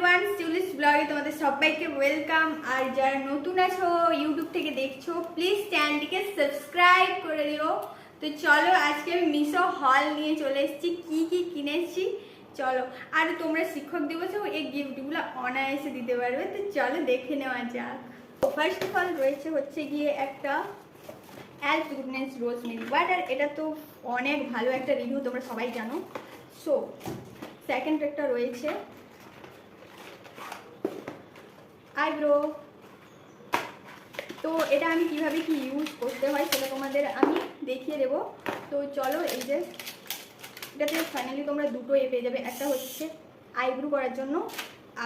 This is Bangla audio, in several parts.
এভরিওয়ান, চুলিস ব্লগে তোমাদের সবাইকে ওয়েলকাম। আর যারা নতুন আছো ইউটিউব থেকে দেখছো, প্লিজ চ্যানেলটিকে সাবস্ক্রাইব করে দিও। তো চলো, আজকে আমি মিশো হল নিয়ে চলে এসেছি, কি কি কিনেছি চলো। আর তোমরা শিক্ষক দিবসেও এই গিফটগুলো অনায়াসে দিতে পারবে, তো চলো দেখে নেওয়া যাক। ফার্স্ট অফ অল রয়েছে হচ্ছে গিয়ে একটা অ্যালফ গুডনেস রোজমেরি ওয়াটার। এটা তো অনেক ভালো একটা রিভিউ, তোমরা সবাই জানো। সো সেকেন্ড একটা রয়েছে আইব্রো। তো এটা আমি কিভাবে কি ইউজ করতে হয় সেটা তোমাদের আমি দেখিয়ে দেবো। তো চলো, এই যে এটাতে ফাইনালি তোমরা দুটো পেয়ে যাবে, একটা হচ্ছে আইব্রো করার জন্য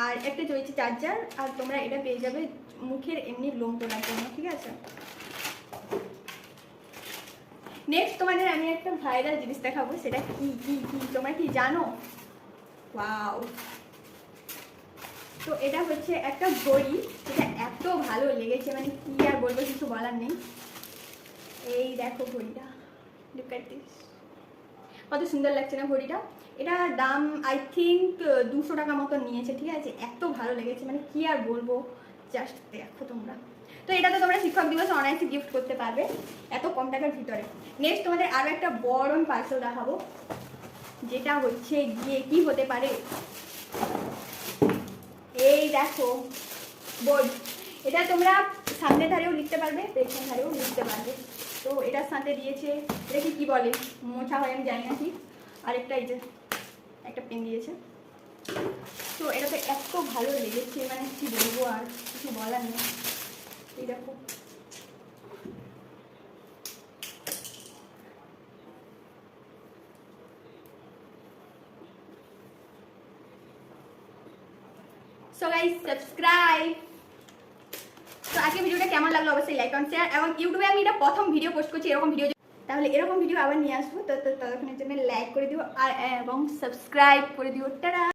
আর একটা রয়েছে চার্জার। আর তোমরা এটা পেয়ে যাবে মুখের এমনি লোম তোলার জন্য, ঠিক আছে। নেক্সট তোমাদের আমি একটা ভাইরাল জিনিস দেখাবো, সেটা কি কি কি তোমরা কি জানো? ওয়াও! তো এটা হচ্ছে একটা ঘড়ি, এটা এত ভালো লেগেছে, মানে কি আর বলবো, কিছু বলার নেই। এই দেখো ঘড়িটা, লুক এট দিস, কত সুন্দর লাগছে না ঘড়িটা। এটার দাম আই থিঙ্ক 200 টাকা মতন নিয়েছে, ঠিক আছে। এত ভালো লেগেছে, মানে কি আর বলবো, জাস্ট দেখো তোমরা। তো এটা তো তোমরা শিক্ষক দিবসে অনায়াসে গিফট করতে পারবে এত কম টাকার ভিতরে। নেক্সট তোমাদের আরও একটা বড় পার্সেল দেখাবো, যেটা হচ্ছে গিয়ে কি হতে পারে। এই দেখো বোর্ড, এটা তোমরা সামনে ধারেও লিখতে পারবে, পেছন ধারেও লিখতে পারবে। তো এটার সাথে দিয়েছে, এটাকে কি বলে, মোছা হয় আমি জানি না ঠিক। আরেকটা এই যে একটা পেন দিয়েছে। তো এটা তো এত ভালো লেগেছে, মানে কি বলবো, আর কিছু বলার নেই। এই দেখো, সো গাইস সাবস্ক্রাইব। তো আজকে ভিডিওটা কেমন লাগলো অবশ্যই লাইক কমেন্ট শেয়ার, এবং ইউটিউবে আমি এটা প্রথম ভিডিও পোস্ট করছি এরকম ভিডিও, তাহলে এরকম ভিডিও আবার নিয়ে আসবো। তো ততক্ষণের জন্য লাইক করে দিও আর এবং সাবস্ক্রাইব করে দিও। টাটা।